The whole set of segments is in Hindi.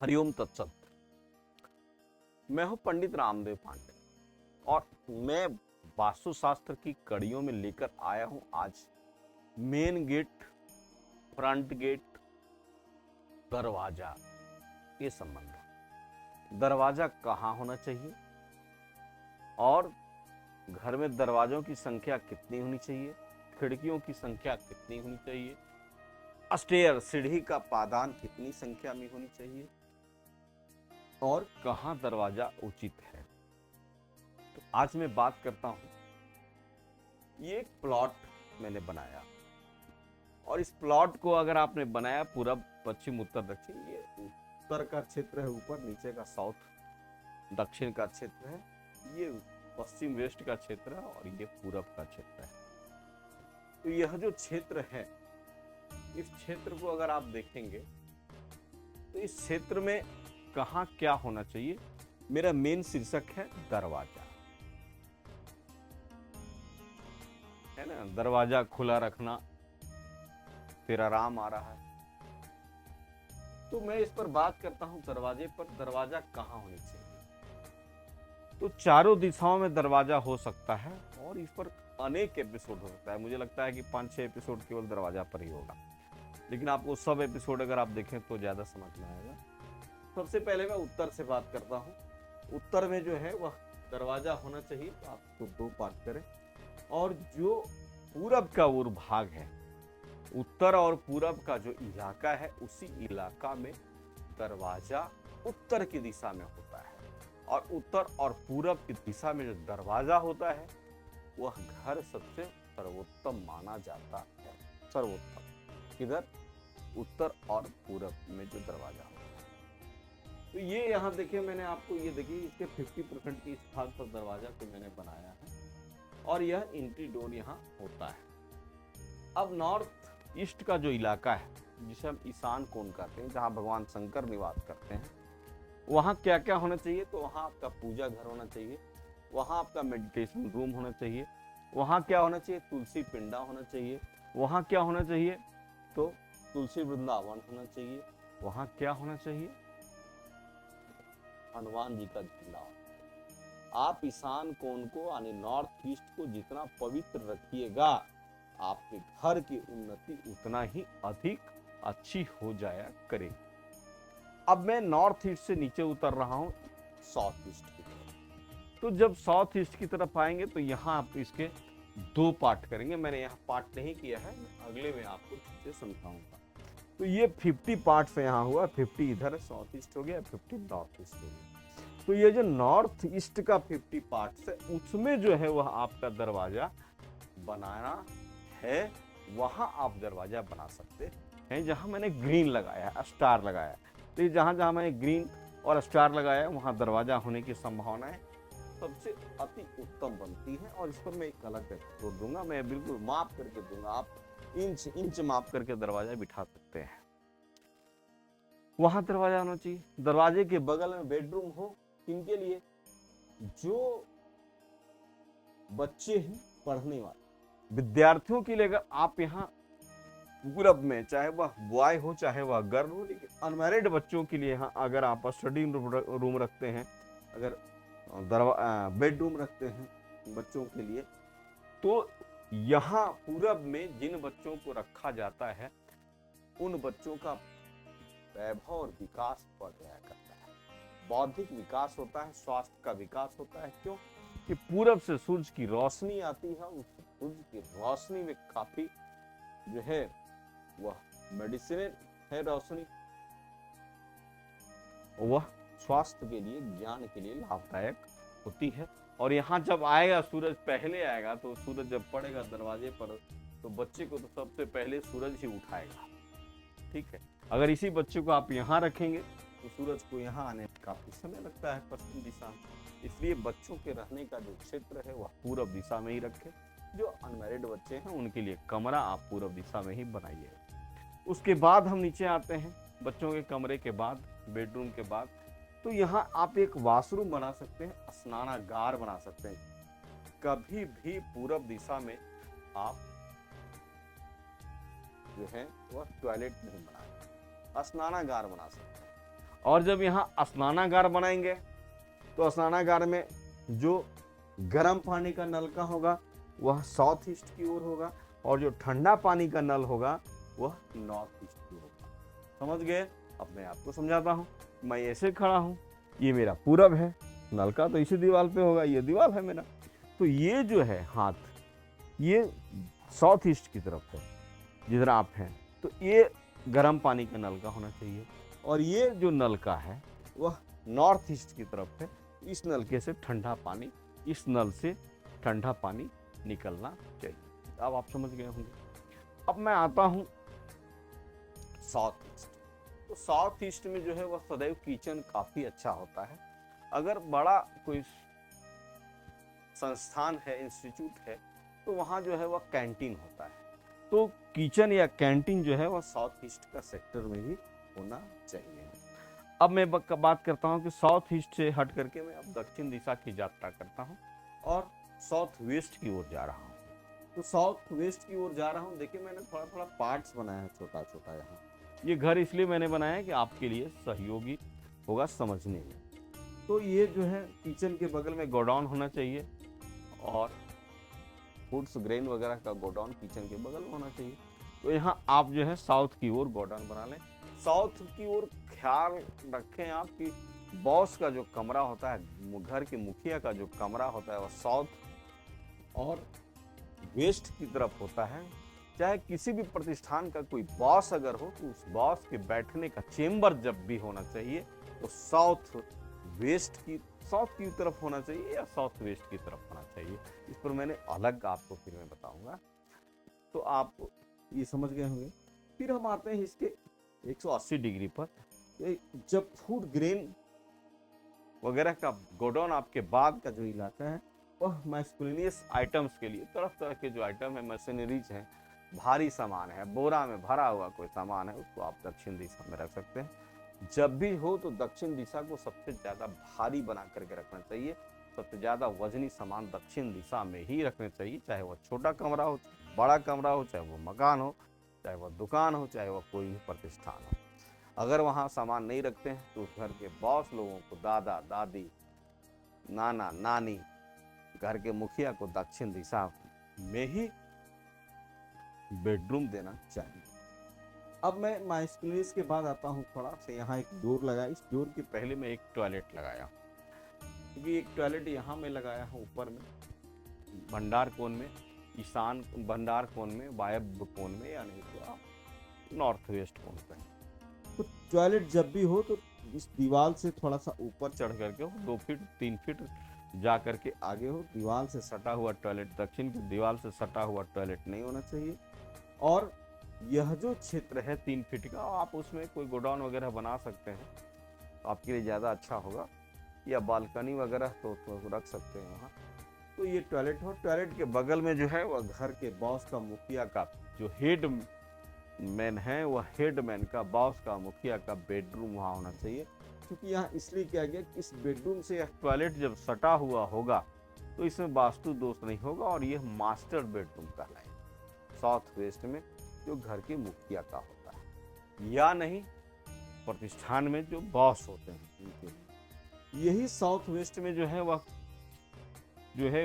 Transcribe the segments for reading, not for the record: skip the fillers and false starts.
हरिओम तत्सत। मैं हूं पंडित रामदेव पांडे और मैं वास्तुशास्त्र की कड़ियों में लेकर आया हूं आज मेन गेट, फ्रंट गेट, दरवाजा ये संबंध। दरवाजा कहाँ होना चाहिए और घर में दरवाजों की संख्या कितनी होनी चाहिए, खिड़कियों की संख्या कितनी होनी चाहिए, स्टेयर सीढ़ी का पादान कितनी संख्या में होनी चाहिए और कहां दरवाजा उचित है। तो आज मैं बात करता हूं। ये एक प्लॉट मैंने बनाया और इस प्लॉट को अगर आपने बनाया पूरब पश्चिम उत्तर दक्षिण, ये उत्तर का क्षेत्र है, ऊपर नीचे का साउथ दक्षिण का क्षेत्र है, ये पश्चिम वेस्ट का क्षेत्र है और ये पूरब का क्षेत्र है। तो यह जो क्षेत्र है, इस क्षेत्र को अगर आप देखेंगे तो इस क्षेत्र में कहां क्या होना चाहिए। मेरा मेन शीर्षक है दरवाजा, है ना। दरवाजा खुला रखना तेरा राम आ रहा है। तो मैं इस पर बात करता हूं दरवाजे पर। दरवाजा कहां होनी चाहिए। तो चारों दिशाओं में दरवाजा हो सकता है और इस पर अनेक एपिसोड हो सकता है। मुझे लगता है कि 5-6 एपिसोड केवल दरवाजा पर ही होगा, लेकिन आपको सब एपिसोड अगर आप देखें तो ज्यादा समझ में आएगा। सबसे पहले मैं उत्तर से बात करता हूँ। उत्तर में जो है वह दरवाजा होना चाहिए, तो आप तो 2 पार्ट करें। और जो पूरब का वो भाग है, उत्तर और पूरब का जो इलाका है, उसी इलाका में दरवाजा उत्तर की दिशा में होता है। और उत्तर और पूरब की दिशा में जो दरवाजा होता है वह घर सबसे सर्वोत्तम माना जाता है। सर्वोत्तम किधर? उत्तर और पूरब में जो दरवाजा होता है। तो ये यहाँ देखिए, मैंने आपको ये देखिए, इसके 50% की स्थान पर दरवाजा को मैंने बनाया है और यह एंट्री डोर यहाँ होता है। अब नॉर्थ ईस्ट का जो इलाका है, जिसे हम ईशान कोण कहते हैं, जहाँ भगवान शंकर निवास करते हैं, वहाँ क्या क्या होना चाहिए। तो वहाँ आपका पूजा घर होना चाहिए, वहाँ आपका मेडिटेशन रूम होना चाहिए, वहाँ क्या होना चाहिए, तुलसी पिंडा होना चाहिए, वहाँ क्या होना चाहिए, तो तुलसी वृंदावन होना चाहिए, वहाँ क्या होना चाहिए, हनुमान जी का झंडा। आप ईशान कोण को यानी नॉर्थ ईस्ट को जितना पवित्र रखिएगा, आपके घर की उन्नति उतना ही अधिक अच्छी हो जाया करेगी। अब मैं नॉर्थ ईस्ट से नीचे उतर रहा हूं साउथ ईस्ट की तरफ। तो जब साउथ ईस्ट की तरफ आएंगे तो यहाँ आप इसके 2 पार्ट करेंगे। मैंने यहाँ पार्ट नहीं किया है, अगले में आपको से समझाऊंगा। तो ये 50 पार्ट से यहाँ हुआ, 50 इधर साउथ ईस्ट हो गया, 50 नॉर्थ ईस्ट हो गया। तो ये जो नॉर्थ ईस्ट का 50 पार्ट है, उसमें जो है वह आपका दरवाजा बनाना है, वहां आप दरवाजा बना सकते हैं। जहां मैंने ग्रीन लगाया, स्टार लगाया, तो ये जहां जहां मैंने ग्रीन और स्टार लगाया वहां दरवाजा होने की संभावनाएं सबसे अति उत्तम बनती है। और इस पर मैं एक अलग एपिसोड दूंगा, मैं बिल्कुल माप करके दूंगा। आप इंच इंच माप करके दरवाजा बिठा सकते हैं। वहां दरवाजा होना चाहिए। दरवाजे के बगल में बेडरूम हो, किनके लिए? जो बच्चे हैं, पढ़ने वाले विद्यार्थियों के लिए। अगर आप यहाँ पूरब में, चाहे वह बॉय हो चाहे वह गर्ल हो, लेकिन अनमैरिड बच्चों के लिए यहाँ अगर आप स्टडी रूम रखते हैं, अगर बेडरूम रखते हैं बच्चों के लिए, तो यहाँ पूरब में जिन बच्चों को रखा जाता है उन बच्चों का वैभव और विकास बढ़ जाया करता है। बौद्धिक विकास होता है, स्वास्थ्य का विकास होता है। क्यों? कि पूरब से सूरज की रोशनी आती है, उस सूरज की रोशनी में काफी जो है वह मेडिसिन है रोशनी, वह स्वास्थ्य के लिए, ज्ञान के लिए लाभदायक होती है। और यहाँ जब आएगा सूरज, पहले आएगा, तो सूरज जब पड़ेगा दरवाजे पर तो बच्चे को तो सबसे पहले सूरज ही उठाएगा। ठीक है। अगर इसी बच्चे को आप यहाँ रखेंगे तो सूरज को यहाँ आने में काफी समय लगता है पश्चिम दिशा में। इसलिए बच्चों के रहने का जो क्षेत्र है वह पूरब दिशा में ही रखें। जो अनमैरिड बच्चे हैं उनके लिए कमरा आप पूरब दिशा में ही बनाइए। उसके बाद हम नीचे आते हैं, बच्चों के कमरे के बाद, बेडरूम के बाद। तो यहाँ आप एक वॉशरूम बना सकते हैं, स्नानागार बना सकते हैं। कभी भी पूरब दिशा में आप जो है वह टॉयलेट नहीं बनाए, स्नानागार बना सकते हैं। और जब यहाँ स्नानागार बनाएंगे तो स्नानागार में जो गर्म पानी का नलका होगा वह साउथ ईस्ट की ओर होगा और जो ठंडा पानी का नल होगा वह नॉर्थ ईस्ट की होगा। समझ गए? अब मैं आपको समझाता हूँ। मैं ऐसे खड़ा हूँ, ये मेरा पूरब है, नलका तो इसी दीवार पे होगा, ये दीवार है मेरा। तो ये जो है हाथ, ये साउथ ईस्ट की तरफ है जिधर आप हैं, तो ये गर्म पानी का नलका होना चाहिए। और ये जो नलका है वह नॉर्थ ईस्ट की तरफ है। इस नलके से ठंडा पानी, इस नल से ठंडा पानी निकलना चाहिए। अब आप समझ गए होंगे। अब मैं आता हूं साउथ ईस्ट। तो साउथ ईस्ट में जो है वह सदैव किचन काफी अच्छा होता है। अगर बड़ा कोई संस्थान है, इंस्टीट्यूट है, तो वहां जो है वह कैंटीन होता है। तो किचन या कैंटीन जो है वह साउथ ईस्ट का सेक्टर में ही होना चाहिए। अब मैं बात करता हूं कि साउथ ईस्ट से हट करके मैं अब दक्षिण दिशा की यात्रा करता हूं और साउथ वेस्ट की ओर जा रहा हूं। तो साउथ वेस्ट की ओर जा रहा हूं। देखिए मैंने थोड़ा थोड़ा पार्ट्स बनाया है, छोटा छोटा। यहाँ ये घर इसलिए मैंने बनाया है कि आपके लिए सहयोगी होगा समझने में। तो ये जो है किचन के बगल में गोडाउन होना चाहिए और फूड्स ग्रेन वगैरह का गोडाउन किचन के बगल में होना चाहिए। तो यहाँ आप जो है साउथ की ओर गोडाउन बना लें। साउथ की ओर ख्याल रखें आप कि बॉस का जो कमरा होता है, घर के मुखिया का जो कमरा होता है, वह साउथ और वेस्ट की तरफ होता है। चाहे किसी भी प्रतिष्ठान का कोई बॉस अगर हो तो उस बॉस के बैठने का चेंबर जब भी होना चाहिए तो साउथ की तरफ होना चाहिए या साउथ वेस्ट की तरफ होना चाहिए। इस पर मैंने अलग आपको फिर मैं बताऊंगा, तो आप ये समझ गए होंगे। फिर हम आते हैं इसके 180 डिग्री पर। जब फूड ग्रेन वगैरह का गोडाउन आपके बाद का जो इलाका है वह मैस्कुलिनियस आइटम्स के लिए, तरह तरह के जो आइटम है, मशीनरीज हैं, भारी सामान है, बोरा में भरा हुआ कोई सामान है, उसको आप दक्षिण दिशा में रख सकते हैं। जब भी हो तो दक्षिण दिशा को सबसे ज्यादा भारी बना करके रखना चाहिए। सबसे ज्यादा वजनी सामान दक्षिण दिशा में ही रखने चाहिए, चाहे वह छोटा कमरा हो, बड़ा कमरा हो, चाहे वह मकान हो, चाहे वह दुकान हो, चाहे वह कोई भी प्रतिष्ठान हो। अगर वहाँ सामान नहीं रखते हैं तो घर के बॉस लोगों को, दादा दादी, नाना नानी, घर के मुखिया को दक्षिण दिशा में ही बेडरूम देना चाहिए। अब मैं माइस्कुलिनियस के बाद आता हूँ थोड़ा से। यहाँ एक डोर लगा, इस डोर के पहले मैं एक टॉयलेट लगाया, क्योंकि एक टॉयलेट यहाँ में लगाया हूँ ऊपर में भंडार कोण में, ईशान भंडार कोण में, वायव्य कोण में, या नहीं तो आप नॉर्थ वेस्ट कोण पे। तो टॉयलेट जब भी हो तो इस दीवार से थोड़ा सा ऊपर चढ़ करके हो, 2 फीट 3 फीट जा करके आगे हो। दीवार से सटा हुआ टॉयलेट, दक्षिण की दीवार से सटा हुआ टॉयलेट नहीं होना चाहिए। और यह जो क्षेत्र है 3 फीट का, आप उसमें कोई गोडाउन वगैरह बना सकते हैं, आपके लिए ज़्यादा अच्छा होगा, या बालकनी वगैरह तो रख सकते हैं वहाँ। तो ये टॉयलेट हो। टॉयलेट के बगल में जो है वह घर के बॉस का, मुखिया का, जो हेड मैन है, वह हेड मैन का, बॉस का, मुखिया का बेडरूम वहाँ होना चाहिए। क्योंकि यहाँ इसलिए किया गया कि इस बेडरूम से यह टॉयलेट जब सटा हुआ होगा तो इसमें वास्तु दोष नहीं होगा और यह मास्टर बेडरूम कहलाएगा साउथ वेस्ट में, जो घर के मुखिया का होता है, या नहीं प्रतिष्ठान में जो बॉस होते हैं उनके लिए। यही साउथ वेस्ट में जो है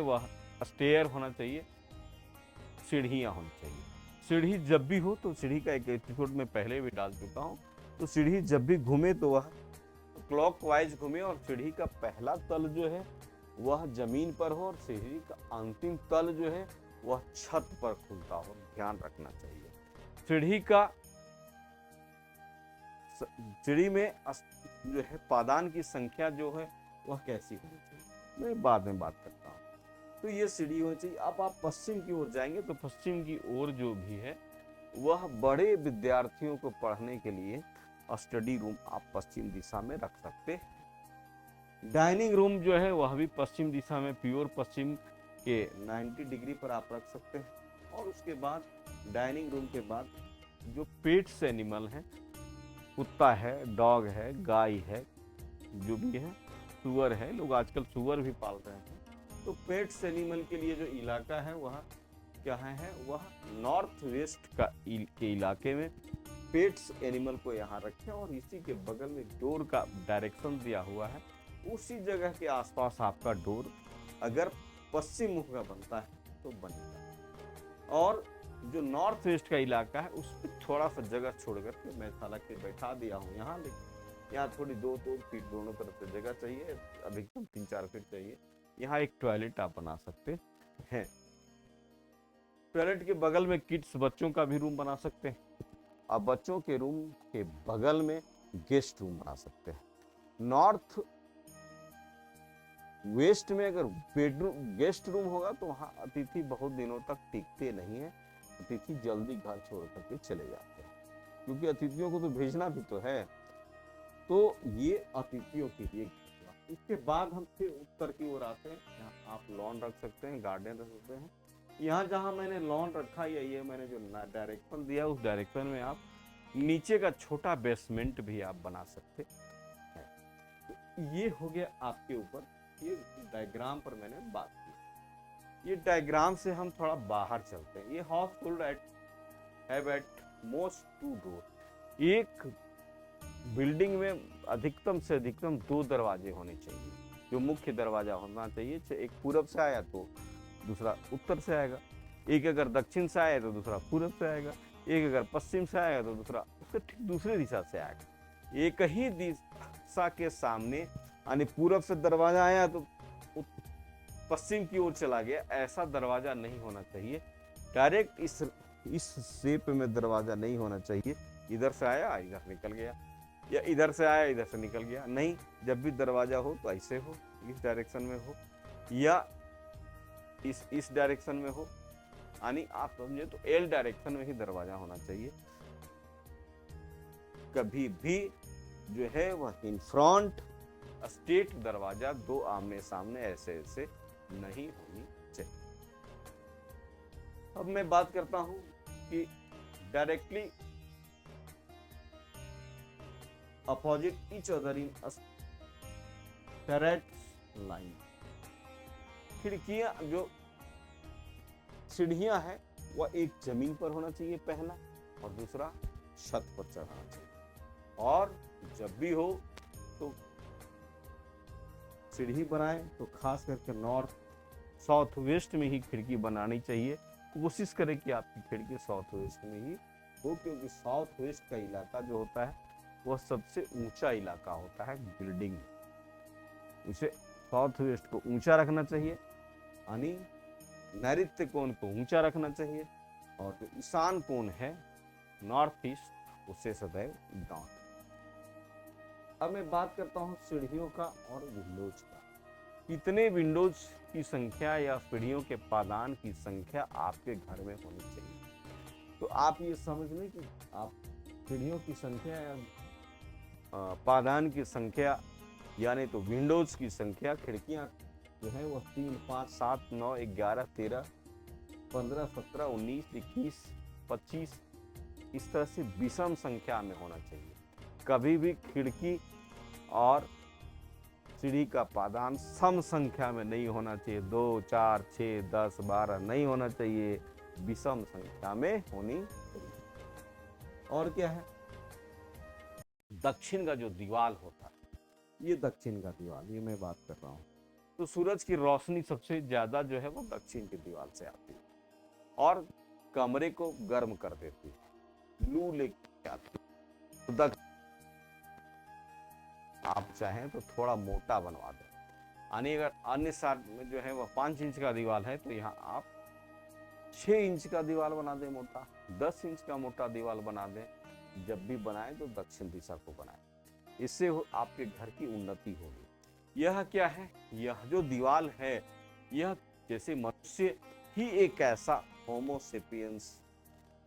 वह स्टेयर होना चाहिए, सीढ़ियाँ होनी चाहिए। सीढ़ी जब भी हो तो सीढ़ी का एक एपिसोड में पहले भी डाल चुका हूँ। तो सीढ़ी जब भी घूमे तो वह क्लॉकवाइज घूमे और सीढ़ी का पहला तल जो है वह जमीन पर हो और सीढ़ी का अंतिम तल जो है वह छत पर खुलता हो, ध्यान रखना चाहिए। सीढ़ी में जो है पादान की संख्या जो है वह कैसी होनी चाहिए, मैं बाद में बात करता हूँ। तो ये सीढ़ी होनी चाहिए। अब आप पश्चिम की ओर जाएंगे तो पश्चिम की ओर जो भी है वह बड़े विद्यार्थियों को पढ़ने के लिए स्टडी रूम आप पश्चिम दिशा में रख सकते हैं। डाइनिंग रूम जो है वह भी पश्चिम दिशा में, प्योर पश्चिम के 90 डिग्री पर आप रख सकते हैं। और उसके बाद डाइनिंग रूम के बाद जो पेट्स एनिमल हैं, कुत्ता है, डॉग है, गाय है, जो भी है, सुअर है, लोग आजकल सुअर भी पाल रहे हैं। तो पेट्स एनिमल के लिए जो इलाका है वह क्या है, वह नॉर्थ वेस्ट के इलाके में पेट्स एनिमल को यहाँ रखें और इसी के बगल में डोर का डायरेक्शन दिया हुआ है, उसी जगह के आसपास आपका डोर अगर पश्चिम मुख का बनता है तो बनेगा। और जो नॉर्थ वेस्ट का इलाका है उस पर थोड़ा सा जगह छोड़ करके मैं हालांकि बैठा दिया हूँ यहाँ, लेकिन यहाँ थोड़ी 2-2 फीट दोनों तरफ से जगह चाहिए, अधिकतम 3-4 फीट चाहिए। यहाँ एक टॉयलेट आप बना सकते हैं। टॉयलेट के बगल में किड्स बच्चों का भी रूम बना सकते हैं। अब बच्चों के रूम के बगल में गेस्ट रूम बना सकते हैं। नॉर्थ वेस्ट में अगर बेडरूम गेस्ट रूम होगा तो वहाँ अतिथि बहुत दिनों तक टिकते नहीं है, अतिथि जल्दी घर छोड़ करके चले जाते हैं, क्योंकि अतिथियों को तो भेजना भी तो है। तो ये अतिथियों के लिए। इसके बाद हम फिर उत्तर की ओर आते हैं। यहाँ आप लॉन रख सकते हैं, गार्डन रख सकते हैं। यहाँ जहाँ मैंने लॉन रखा है, ये मैंने जो डायरेक्शन दिया उस डायरेक्शन में आप नीचे का छोटा बेसमेंट भी आप बना सकते हैं। तो ये हो गया आपके ऊपर। ये डायग्राम पर मैंने बात की। ये डायग्राम से हम थोड़ा बाहर चलते हैं। ये house hold have at most 2 door. एक बिल्डिंग में अधिकतम से अधिकतम 2 दरवाजे होने चाहिए। जो मुख्य दरवाजा होना चाहिए, एक पूरब से आया तो दूसरा उत्तर से आएगा, एक अगर दक्षिण से आया तो दूसरा पूरब से आएगा, एक अगर पश्चिम से आएगा तो दूसरा उससे ठीक दूसरी दिशा से आएगा। एक ही दिशा के सामने, यानी पूरब से दरवाजा आया तो पश्चिम की ओर चला गया, ऐसा दरवाजा नहीं होना चाहिए। डायरेक्ट इस शेप में दरवाजा नहीं होना चाहिए। इधर से आया इधर निकल गया, या इधर से आया इधर से निकल गया, नहीं। जब भी दरवाजा हो तो ऐसे हो, इस डायरेक्शन में हो, या इस डायरेक्शन में हो, यानी आप समझे तो एल डायरेक्शन में ही दरवाजा होना चाहिए। कभी भी जो है वह इन फ्रंट स्ट्रेट दरवाजा 2 आमने सामने ऐसे ऐसे नहीं होनी चाहिए। अब मैं बात करता हूं कि directly opposite each other in straight line. खिड़कियां जो सीढ़ियां हैं वह एक जमीन पर होना चाहिए पहला, और दूसरा छत पर चढ़ाना चाहिए। और जब भी हो तो सीढ़ी बनाए तो खास करके नॉर्थ साउथ वेस्ट में ही खिड़की बनानी चाहिए। कोशिश करें कि आपकी खिड़की साउथ वेस्ट में ही हो, क्योंकि साउथ वेस्ट का इलाका जो होता है वह सबसे ऊंचा इलाका होता है बिल्डिंग। उसे साउथ वेस्ट को ऊंचा रखना चाहिए, यानी नैऋत्य कोण को ऊंचा रखना चाहिए, और जो ईशान कोण है नॉर्थ ईस्ट उसे सदैव डाउन। अब मैं बात करता हूँ सीढ़ियों का और विंडोज का। कितने विंडोज की संख्या या सीढ़ियों के पादान की संख्या आपके घर में होनी चाहिए। तो आप ये समझ लें कि आप सीढ़ियों की संख्या या पादान की संख्या, यानी तो विंडोज की संख्या, खिड़कियां जो है वो 3, 5, 7, 9, 11, 13, 15, 17, 19, 21, 25 इस तरह से विषम संख्या में होना चाहिए। कभी भी खिड़की और सीढ़ी का पादान सम संख्या में नहीं होना चाहिए। 2, 4, 6, 10, 12 नहीं होना चाहिए, विषम संख्या में होनी चाहिए। और क्या है, दक्षिण का जो दीवार होता है, ये दक्षिण का दीवार, ये मैं बात कर रहा हूँ। तो सूरज की रोशनी सबसे ज्यादा जो है वो दक्षिण की दीवार से आती है और कमरे को गर्म कर देती है, लू लेके आती है। तो आप चाहें तो थोड़ा मोटा बनवा दें, यानी अगर अन्य साइड में जो है वह 5 इंच का दीवार है तो यहाँ आप 6 इंच का दीवार बना दें मोटा, 10 इंच का मोटा दीवार बना दें। जब भी बनाएं तो दक्षिण दिशा को बनाएं, इससे आपके घर की उन्नति होगी। यह क्या है, यह जो दीवार है यह जैसे मनुष्य ही एक ऐसा होमोसेपियंस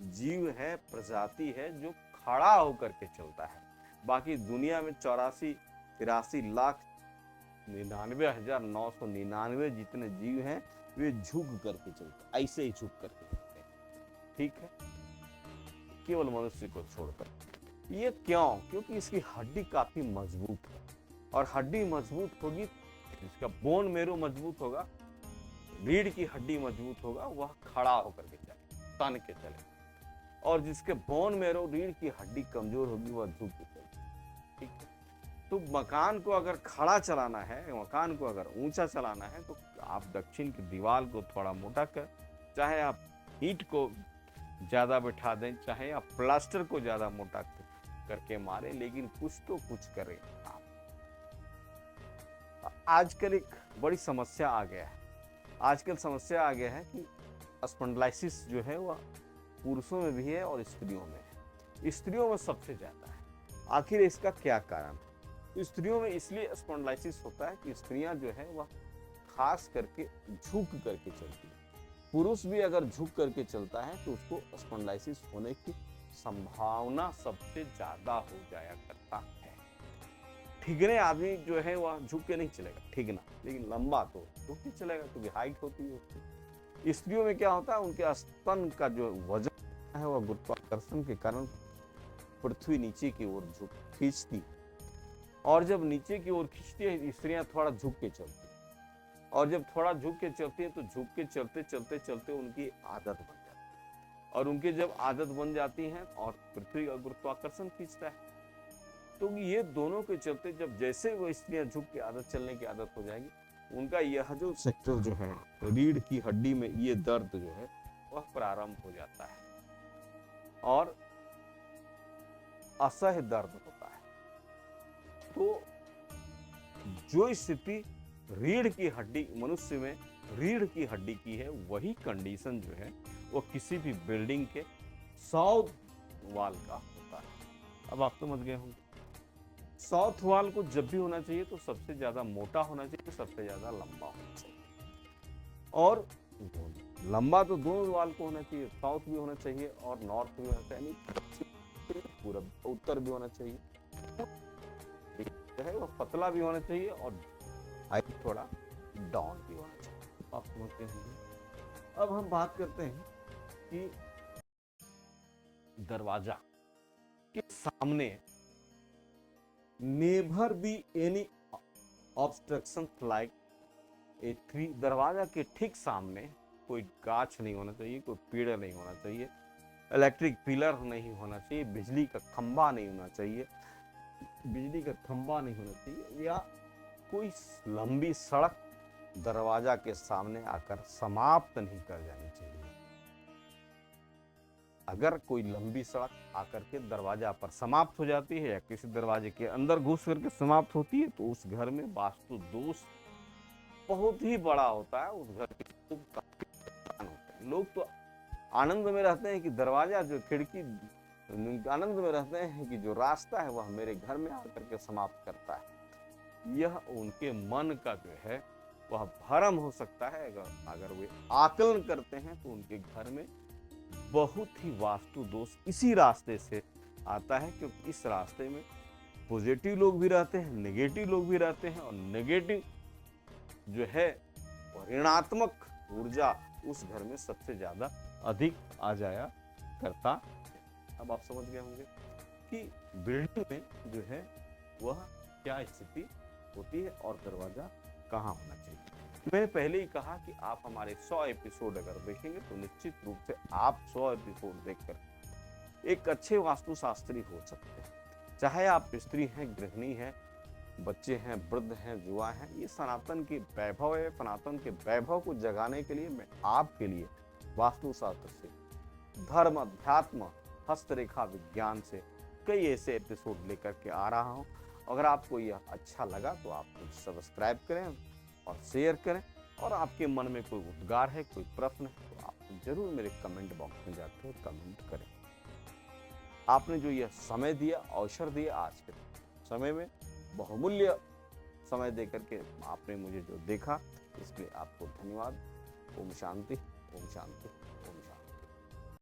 जीव है, प्रजाति है जो खड़ा होकर के चलता है। बाकी दुनिया में 84,93,999 जितने जीव हैं वे झुक करके चलते, ऐसे ही झुक करके चलते हैं, ठीक है, केवल मनुष्य को छोड़कर। ये क्यों? क्योंकि इसकी हड्डी काफी मजबूत है, और हड्डी मजबूत होगी, इसका बोन मेरो मजबूत होगा, रीढ़ की हड्डी मजबूत होगा, वह खड़ा होकर के चले, तन के चले। और जिसके बोन मैरो रीढ़ की हड्डी कमजोर होगी वह झुक के चलेगा। ठीक है, तो मकान को अगर खड़ा चलाना है, मकान को अगर ऊंचा चलाना है, तो आप दक्षिण की दीवार को थोड़ा मोटा कर, चाहे आप ईंट को ज्यादा बिठा दें, चाहे आप प्लास्टर को ज्यादा मोटा करके मारे, लेकिन कुछ तो कुछ करें आप। आजकल एक बड़ी समस्या आ गया है, आजकल समस्या आ गया है कि स्पॉन्डिलाइसिस जो है वह पुरुषों में भी है और स्त्रियों में है। स्त्रियों में सबसे ज्यादा है। आखिर इसका क्या कारण है? स्त्रियों में इसलिए स्पॉन्डिलाइसिस होता है कि स्त्रियां जो है वह खास करके झुक करके चलती है। पुरुष भी अगर झुक करके चलता है तो उसको स्पॉन्डिलाइसिस होने की संभावना सबसे ज्यादा हो जाया करता है। ठिगने आदमी जो है वह झुक के नहीं चलेगा, ठिगना, लेकिन लंबा तो झुक के चलेगा क्योंकि हाइट होती है उसकी। स्त्रियों में क्या होता है, उनके स्तन का जो वजन है वह गुरुत्वाकर्षण के कारण पृथ्वी नीचे की ओर झुक खींचती, और जब नीचे की ओर खींचती है स्त्रियां थोड़ा झुक के चलती, और जब थोड़ा झुक के चलती है तो झुक के चलते चलते चलते उनकी आदत बन जाती है, और उनकी जब आदत बन जाती है और पृथ्वी का गुरुत्वाकर्षण खींचता है, तो ये दोनों के चलते जब जैसे वो स्त्रियां झुक के आदत चलने की आदत हो जाएगी, उनका यह जो सेक्टर जो है रीढ़ की हड्डी में ये दर्द जो है वह प्रारंभ हो जाता है और असह्य दर्द होता है। तो जो स्थिति रीढ़ की हड्डी मनुष्य में रीढ़ की हड्डी की है, वही कंडीशन जो है वो किसी भी बिल्डिंग के साउथ वॉल का होता है। अब आप समझ गए होंगे, साउथ वॉल को जब भी होना चाहिए तो सबसे ज्यादा मोटा होना चाहिए, सबसे ज्यादा लंबा होना चाहिए। और लंबा तो दोनों वॉल को होना चाहिए, साउथ भी होना चाहिए और नॉर्थ भी होना चाहिए, पूरब उत्तर भी होना चाहिए, है वो पतला भी होना चाहिए और हाइट थोड़ा डाउन भी होना चाहिए। आप समझते हैं। अब हम बात करते हैं कि दरवाजा के सामने never be any obstruction like a tree. दरवाजा के ठीक सामने कोई गाछ नहीं होना चाहिए, कोई पेड़ नहीं होना चाहिए, इलेक्ट्रिक पिलर नहीं होना चाहिए, बिजली का खंबा नहीं होना चाहिए, बिजली का खंबा नहीं होना चाहिए, या कोई लंबी सड़क दरवाजा के सामने आकर समाप्त नहीं कर जानी चाहिए। अगर कोई लंबी सड़क आकर के दरवाजा पर समाप्त हो जाती है या किसी दरवाजे के अंदर घुस करके समाप्त होती है तो उस घर में वास्तु दोष बहुत ही बड़ा होता है, उस घर के काफी नुकसान होते हैं। लोग तो आनंद में रहते हैं कि दरवाजा जो खिड़की, आनंद में रहते हैं कि जो रास्ता है वह मेरे घर में आकर के समाप्त करता है। यह उनके मन का जो है वह भ्रम हो सकता है। अगर वे आकलन करते हैं तो उनके घर में बहुत ही वास्तु दोष इसी रास्ते से आता है, क्योंकि इस रास्ते में पॉजिटिव लोग भी रहते हैं, नेगेटिव लोग भी रहते हैं, और नेगेटिव जो है ऋणात्मक ऊर्जा उस घर में सबसे ज्यादा अधिक आ जाया करता है। अब आप समझ गए होंगे कि बिल्डिंग में जो है वह क्या स्थिति होती है और दरवाजा कहाँ होना चाहिए। मैंने पहले ही कहा कि आप हमारे 100 एपिसोड अगर देखेंगे तो निश्चित रूप से आप 100 एपिसोड देखकर एक अच्छे वास्तुशास्त्री हो सकते हैं। चाहे आप स्त्री हैं, गृहिणी हैं, बच्चे हैं, वृद्ध हैं, युवा हैं, ये सनातन के वैभव है। सनातन के वैभव को जगाने के लिए मैं आपके लिए वास्तुशास्त्र से, धर्म, अध्यात्म, हस्तरेखा विज्ञान से कई ऐसे एपिसोड लेकर के आ रहा हूँ। अगर आपको यह अच्छा लगा तो आप सब्सक्राइब करें और शेयर करें, और आपके मन में कोई उद्गार है, कोई प्रश्न है तो आप जरूर मेरे कमेंट बॉक्स में जाकर कमेंट करें। आपने जो यह समय दिया, अवसर दिया, आज के समय में बहुमूल्य समय देकर के आपने मुझे जो देखा, इसलिए आपको धन्यवाद। ओम शांति, ओम शांति, ओम शांति।